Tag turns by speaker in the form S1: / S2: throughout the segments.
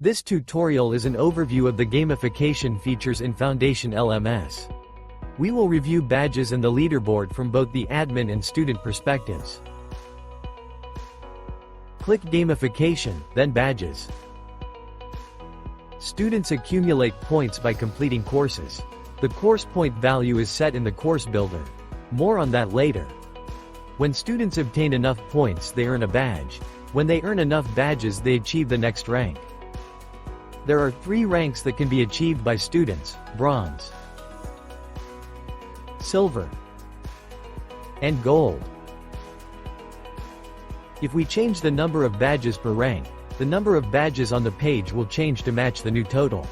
S1: This tutorial is an overview of the gamification features in Foundation LMS. We will review badges and the leaderboard from both the admin and student perspectives. Click Gamification, then Badges. Students accumulate points by completing courses. The course point value is set in the course builder. More on that later. When students obtain enough points, they earn a badge. When they earn enough badges, they achieve the next rank. There are 3 ranks that can be achieved by students: bronze, silver, and gold. If we change the number of badges per rank, the number of badges on the page will change to match the new total.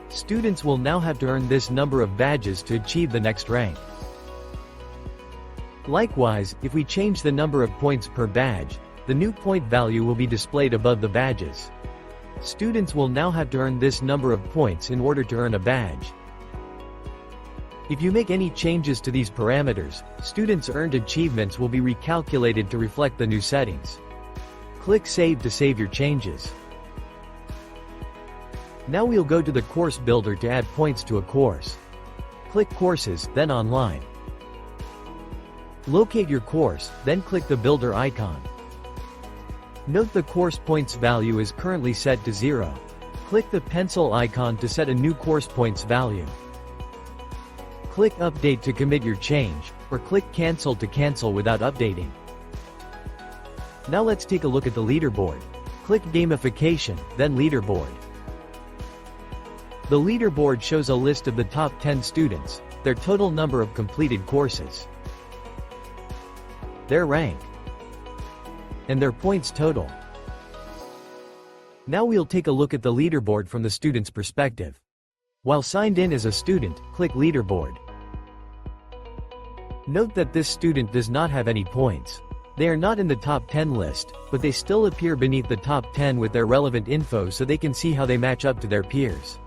S1: Students will now have to earn this number of badges to achieve the next rank. Likewise, if we change the number of points per badge, the new point value will be displayed above the badges. Students will now have to earn this number of points in order to earn a badge. If you make any changes to these parameters, students' earned achievements will be recalculated to reflect the new settings. Click Save to save your changes. Now we'll go to the course builder to add points to a course. Click Courses, then Online. Locate your course, then click the builder icon. Note the course points value is currently set to 0. Click the pencil icon to set a new course points value. Click Update to commit your change, or click Cancel to cancel without updating. Now let's take a look at the leaderboard. Click Gamification, then Leaderboard. The leaderboard shows a list of the top 10 students, their total number of completed courses, their rank, and their points total. Now we'll take a look at the leaderboard from the student's perspective. While signed in as a student, click Leaderboard. Note that this student does not have any points. They are not in the top 10 list, but they still appear beneath the top 10 with their relevant info so they can see how they match up to their peers.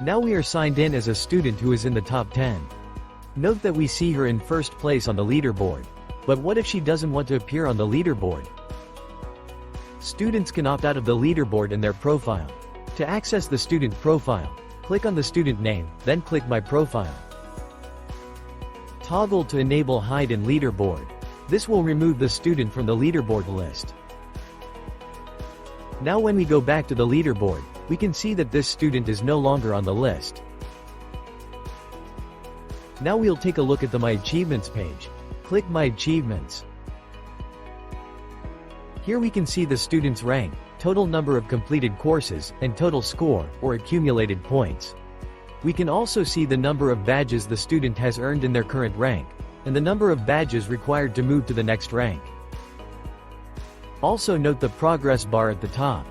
S1: Now we are signed in as a student who is in the top 10. Note that we see her in first place on the leaderboard. But what if she doesn't want to appear on the leaderboard? Students can opt out of the leaderboard in their profile. To access the student profile, click on the student name, then click My Profile. Toggle to enable Hide in Leaderboard. This will remove the student from the leaderboard list. Now when we go back to the leaderboard, we can see that this student is no longer on the list. Now we'll take a look at the My Achievements page. Click My Achievements. Here we can see the student's rank, total number of completed courses, and total score, or accumulated points. We can also see the number of badges the student has earned in their current rank, and the number of badges required to move to the next rank. Also note the progress bar at the top.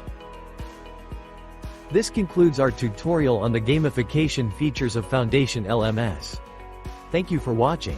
S1: This concludes our tutorial on the gamification features of Foundation LMS. Thank you for watching.